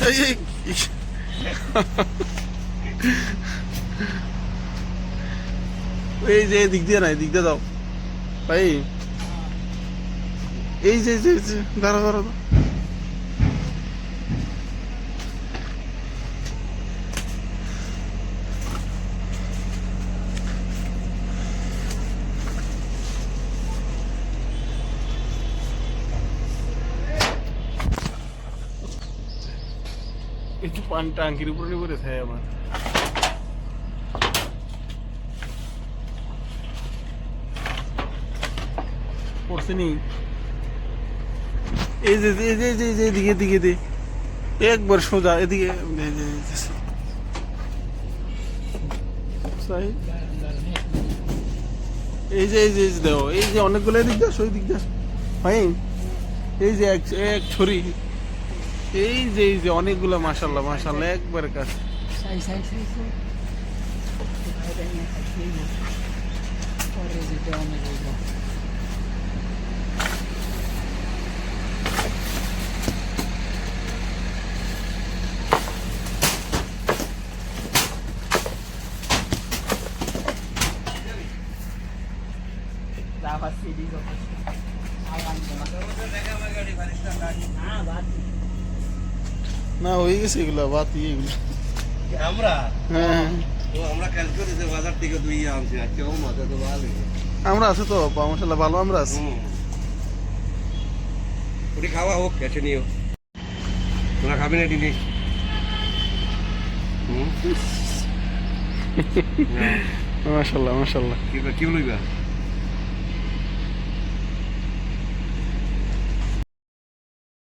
এই এই এই যে দিক দিয়ে নাই, দিক দিয়ে দাও ভাই। এই যে দাঁড়া দাঁড়া। একটু পান টাঙ্কির উপরে নিয়ে পড়ে থাকে আমার। পড়ছে নি। এই যে এই যে এই যে এদিকে এদিকে দে একবার সোজা এদিকে। এই যে এই যে দেও, এই যে অনেকগুলো দিক দাস, ওই দিক দাস ভাই। এই যে এক ছড়ি, এই যে অনেকগুলো, মাশাল্লাহ মাশাল্লাহ একবার কাছে। না হয়ে গেছে এগুলো, বাদ এগুলো আমরা। হ্যাঁ আমরা কাল করে যে বাজার থেকে দুই আনছি, আজকে ও মজা তো ভালো। আমরা আছি তো মাশাল্লাহ, ভালো আমরা আছি। ওটি খাওয়া হোক, কেটে নিও। তোরা খাবি না দিদি? মাশাল্লাহ মাশাল্লাহ। কি লইবা?